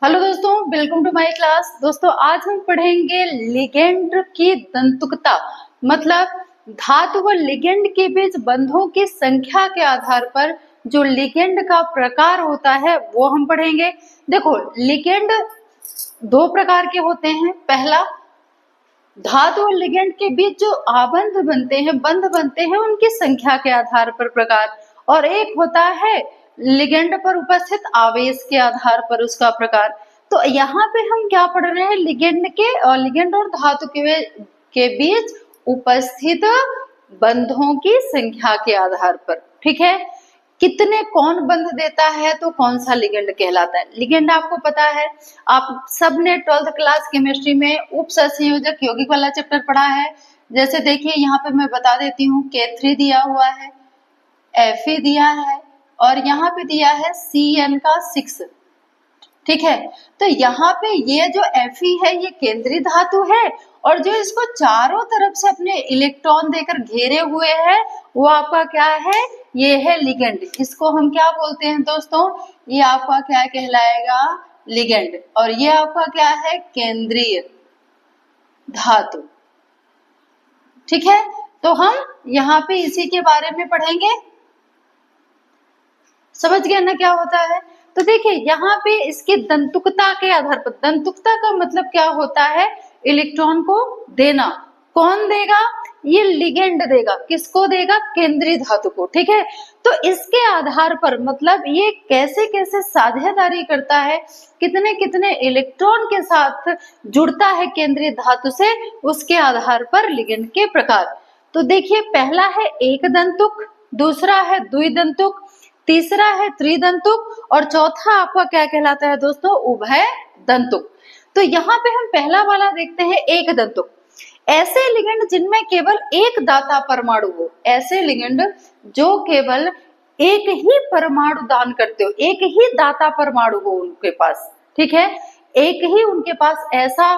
Hello दोस्तों, welcome to my class. दोस्तों आज हम पढ़ेंगे लिगेंड की दंतुकता, मतलब धातु व लिगेंड के बीच बंधों की संख्या के आधार पर जो लिगेंड का प्रकार होता है वो हम पढ़ेंगे। देखो, लिगेंड दो प्रकार के होते हैं। पहला, धातु और लिगेंड के बीच जो आबंध बनते हैं, बंध बनते हैं, उनकी संख्या के आधार पर प्रकार, और एक होता है लिगेंड पर उपस्थित आवेश के आधार पर उसका प्रकार। तो यहाँ पे हम क्या पढ़ रहे हैं, लिगेंड और धातु के बीच उपस्थित बंधों की संख्या के आधार पर। ठीक है, कितने कौन बंध देता है तो कौन सा लिगेंड कहलाता है। लिगेंड आपको पता है, आप सबने 12th क्लास केमिस्ट्री में उप संयोजक यौगिक वाला चैप्टर पढ़ा है। जैसे देखिए यहाँ पे मैं बता देती हूँ, K3 दिया हुआ है, Fe दिया है, और यहाँ पे दिया है Cn का 6। ठीक है, तो यहाँ पे ये जो Fe है ये केंद्रीय धातु है, और जो इसको चारों तरफ से अपने इलेक्ट्रॉन देकर घेरे हुए है वो आपका क्या है, ये है लिगेंड। इसको हम क्या बोलते हैं दोस्तों, ये आपका क्या कहलाएगा, लिगेंड। और ये आपका क्या है, केंद्रीय धातु। ठीक है, तो हम यहाँ पे इसी के बारे में पढ़ेंगे। समझ गए ना क्या होता है। तो देखिए यहाँ पे इसकी दंतुकता के आधार पर, दंतुकता का मतलब क्या होता है, इलेक्ट्रॉन को देना। कौन देगा, ये लिगेंड देगा। किसको देगा, केंद्रीय धातु को। ठीक है, तो इसके आधार पर मतलब ये कैसे कैसे साझेदारी करता है, कितने कितने इलेक्ट्रॉन के साथ जुड़ता है केंद्रीय धातु से, उसके आधार पर लिगेंड के प्रकार। तो देखिए, पहला है एक दंतुक, दूसरा है द्विदंतुक, तीसरा है त्रिदंतुक, और चौथा आपका क्या कहलाता है दोस्तों, उभय दंतुक। तो यहाँ पे हम पहला वाला देखते हैं, एक दंतुक। ऐसे लिगेंड जिनमें केवल एक दाता परमाणु हो, ऐसे लिगेंड जो केवल एक ही परमाणु दान करते हो, एक ही दाता परमाणु हो उनके पास। ठीक है, एक ही उनके पास ऐसा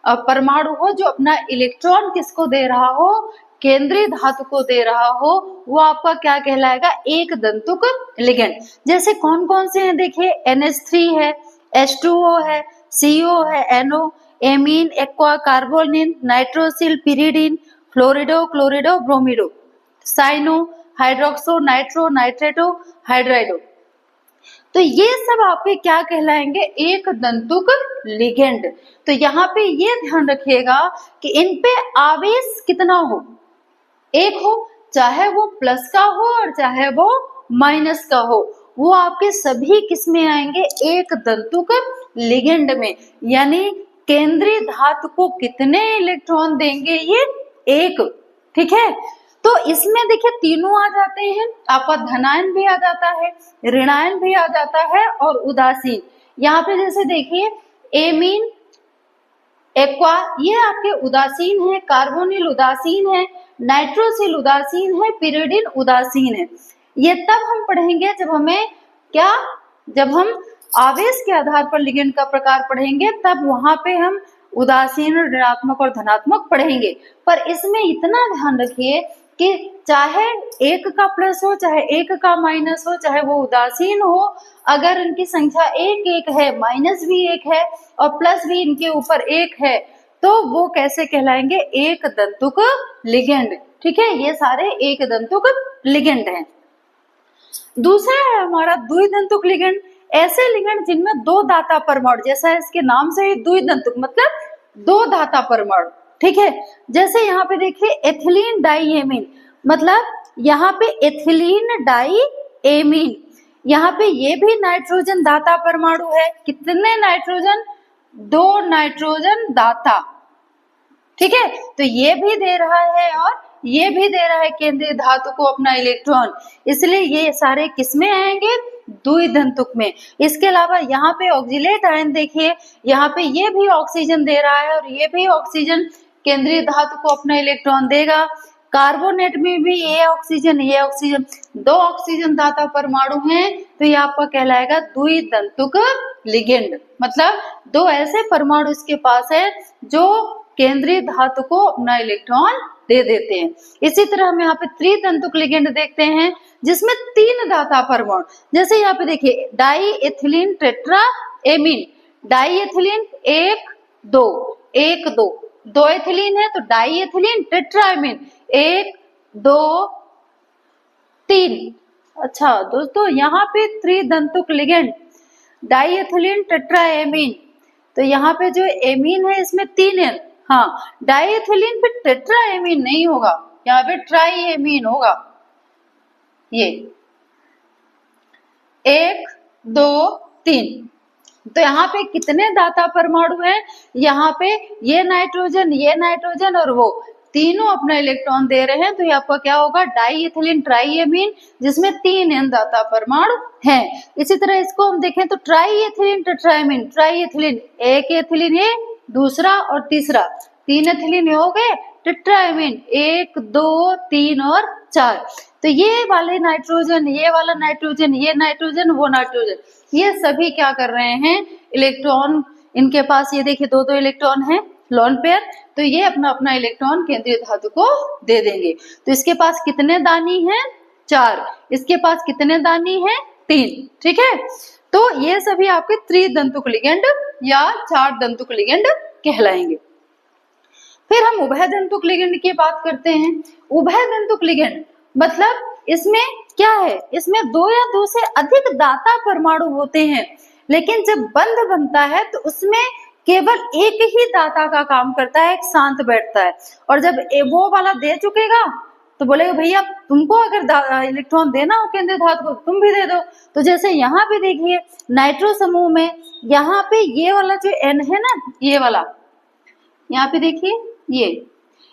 परमाणु हो जो अपना इलेक्ट्रॉन किसको दे रहा हो, केंद्रीय धातु को दे रहा हो, वो आपका क्या कहलाएगा, एक दंतुक लिगेंड। जैसे कौन कौन से हैं देखिए, NH3 है, H2O है, CO है, NO, amine, aqua, carbonyl, nitrosyl, pyridine, fluorido, chlorido, bromido, cyano, hydroxo, nitro, nitrato, hydrido. तो ये सब आपके क्या कहलाएंगे, एक दंतुक लिगेंड। तो यहाँ पे ये ध्यान रखिएगा कि इन पे आवेश कितना हो, एक हो, चाहे वो प्लस का हो और चाहे वो माइनस का हो, वो आपके सभी किसमें आएंगे, एक दंतुक लिगेंड में। यानी केंद्रीय धातु को कितने इलेक्ट्रॉन देंगे, ये एक। ठीक है, तो इसमें देखिए तीनों आ जाते हैं, आपका धनायन भी आ जाता है, ऋणायन भी आ जाता है, और उदासीन। यहाँ पे जैसे देखिए, एमीन, एक्वा ये आपके उदासीन है, कार्बोनिल उदासीन है, नाइट्रोसिल उदासीन है, पिरिडिन उदासीन है। ये तब हम पढ़ेंगे जब हमें क्या, जब हम आवेश के आधार पर लिगेंड का प्रकार पढ़ेंगे, तब वहां पे हम उदासीन, ऋणात्मक और धनात्मक पढ़ेंगे। पर इसमें इतना ध्यान रखिए कि चाहे एक का प्लस हो, चाहे एक का माइनस हो, चाहे वो उदासीन हो, अगर इनकी संख्या एक एक है, माइनस भी एक है और प्लस भी इनके ऊपर एक है, तो वो कैसे कहलाएंगे, एक दंतुक लिगेंड। ठीक है, ये सारे एक दंतुक लिगेंड हैं। दूसरा है हमारा द्विदंतुक लिगेंड। ऐसे लिगेंड जिनमें दो दाता परमाणु, जैसा इसके नाम से ही द्विदंतुक मतलब दो दाता परमाणु। ठीक है, जैसे यहाँ पे देखिए एथिलीन डाईएमीन, मतलब यहाँ पे एथिलीन डाईएमीन, यहाँ पे ये भी नाइट्रोजन दाता परमाणु है। कितने नाइट्रोजन, दो नाइट्रोजन दाता। ठीक है, तो ये भी दे रहा है और ये भी दे रहा है केंद्रीय धातु को अपना इलेक्ट्रॉन, इसलिए ये सारे किसमें आएंगे, द्विदंतुक में। इसके अलावा यहाँ पे ऑक्सीलेट आयन देखिए, यहाँ पे ये भी ऑक्सीजन दे रहा है और ये भी ऑक्सीजन केंद्रीय धातु को अपना इलेक्ट्रॉन देगा। कार्बोनेट में भी ये ऑक्सीजन, दो ऑक्सीजन दाता परमाणु हैं, तो ये आपका कहलाएगा द्विदंतुक लिगेंड। मतलब दो ऐसे परमाणु इसके पास है जो केंद्रीय धातु को अपना इलेक्ट्रॉन दे देते हैं। इसी तरह हम यहाँ पे त्रिदंतुक लिगेंड देखते हैं जिसमें तीन दाता परमाणु, जैसे यहाँ पे देखिए di ethylene tetra amine, di ethylene 1 2 1 2, 2 ethylene है तो डाई एथिलीन टेट्राएमीन 1 2 3। अच्छा दोस्तों यहाँ पे त्रिदंतुक लिगेंड डाई एथिलीन टेट्राएमीन, तो यहाँ पे जो एमीन है इसमें 3 है। हाँ, डाई एथिलीन पे टेट्राएमीन नहीं होगा, यहाँ पे ट्राईएमीन होगा। ये 1 2 3, तो यहाँ पे कितने दाता परमाणु हैं? यहाँ पे ये नाइट्रोजन और वो तीनों अपना इलेक्ट्रॉन दे रहे हैं, तो ये आपका क्या होगा? डाई एथिलीन ट्राईएमीन, जिसमें 3 n दाता परमाणु हैं। इसी तरह इसको हम देखें तो try ethylene tetraammine, try ethylene एक एथिलीन ये, दूसरा और तीसरा 3 एथिलीन हो गए टेट्राएमीन 1 2 3 और 4। तो ये वाले नाइट्रोजन, ये वाला नाइट्रोजन, ये नाइट्रोजन, वो नाइट्रोजन, ये सभी क्या कर रहे हैं? इलेक्ट्रॉन इनके पास ये देखिए 2 इलेक्ट्रॉन है लोन पेयर, तो ये अपना अपना इलेक्ट्रॉन केंद्रीय धातु को दे देंगे। तो इसके पास कितने दानी हैं? 4, इसके पास कितने दानी हैं? 3। ठीक है, तो ये सभी आपके त्रिदंतुक लिगेंड या 4 दंतुक लिगेंड कहलाएंगे। फिर हम उभयदंतुक लिगेंड की बात करते हैं। उभयदंतुक लिगेंड मतलब इसमें क्या है? इसमें 2 या 2 से अधिक दाता परमाणु होते हैं, लेकिन जब बंध बनता है तो उसमें केवल एक ही दाता का काम करता है, एक शांत बैठता है, और जब वो वाला दे चुकेगा तो बोलेगा भैया तुमको अगर इलेक्ट्रॉन देना हो केंद्रीय धातु को तुम भी दे दो। तो जैसे यहाँ पे देखिए नाइट्रो समूह में यहाँ पे ये वाला जो N है ना, ये वाला यहाँ पे देखिए, ये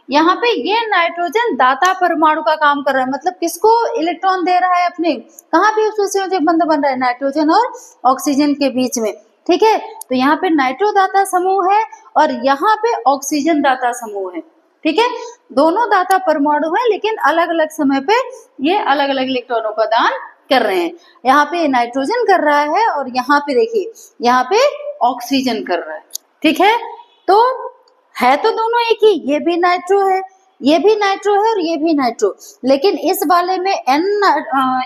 यहाँ पे ये नाइट्रोजन दाता परमाणु का काम कर रहा है, मतलब किसको इलेक्ट्रॉन दे रहा है? अपने कहाँ पे उससे संयोजक बंध बन रहा है? नाइट्रोजन और ऑक्सीजन के बीच में। ठीक है, तो यहाँ पे नाइट्रो दाता समूह है और यहाँ पे ऑक्सीजन दाता समूह है। ठीक है, दोनों दाता परमाणु है, लेकिन अलग अलग समय पे ये अलग अलग इलेक्ट्रॉनों का दान कर रहे हैं। यहाँ पे नाइट्रोजन कर रहा है और यहाँ पे देखिए यहाँ पे ऑक्सीजन कर रहा है। ठीक है, तो है तो दोनों एक ही, ये भी नाइट्रो है, ये भी नाइट्रो है और ये भी नाइट्रो, लेकिन इस वाले में N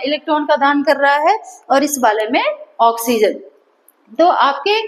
इलेक्ट्रॉन का दान कर रहा है और इस वाले में ऑक्सीजन। तो आपके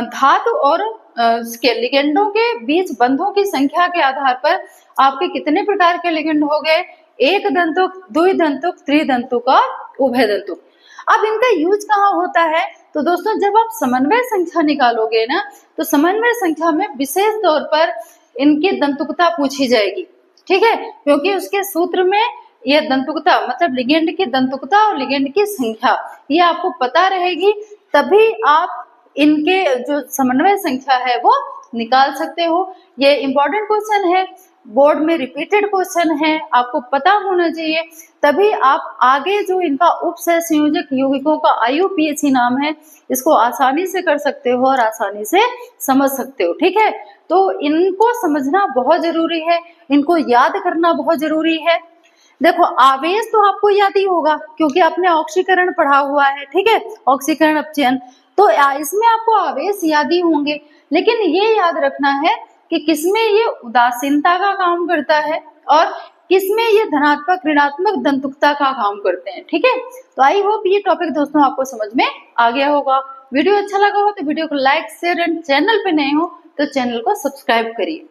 धातु और लिगेंडों के बीच बंधों की संख्या के आधार पर आपके कितने प्रकार के लिगेंड हो गए? एक दंतुक, द्विदंतुक, त्रिदंतुक और उभयदंतुक। अब इनका यूज कहाँ होता है? तो दोस्तों जब आप समन्वय संख्या निकालोगे ना, तो समन्वय संख्या में विशेष तौर पर इनकी दंतुकता पूछी जाएगी। ठीक है, क्योंकि उसके सूत्र में ये दंतुकता मतलब लिगेंड की दंतुकता और लिगेंड की संख्या ये आपको पता रहेगी, तभी आप इनके जो समन्वय संख्या है वो निकाल सकते हो। ये इंपॉर्टेंट क्वेश्चन है, बोर्ड में रिपीटेड क्वेश्चन है, आपको पता होना चाहिए, तभी आप आगे जो इनका उपसह संयोजक यौगिकों का IUPAC नाम है, इसको आसानी से कर सकते हो और आसानी से समझ सकते हो। ठीक है, तो इनको समझना बहुत जरूरी है, इनको याद करना बहुत जरूरी है। देखो आवेश तो आपको याद ही होगा क्योंकि आपने ऑक्सीकरण पढ़ा हुआ है। ठीक है, ऑक्सीकरण अपचयन, तो इसमें आपको आवेश याद ही होंगे, लेकिन ये याद रखना है कि किसमें ये उदासीनता का काम करता है और किसमें ये धनात्मक ऋणात्मक दंतुकता का काम करते हैं। ठीक है, तो आई होप ये टॉपिक दोस्तों आपको समझ में आ गया होगा। वीडियो अच्छा लगा हो तो वीडियो को लाइक शेयर एंड चैनल पे नए हो तो चैनल को सब्सक्राइब करिए।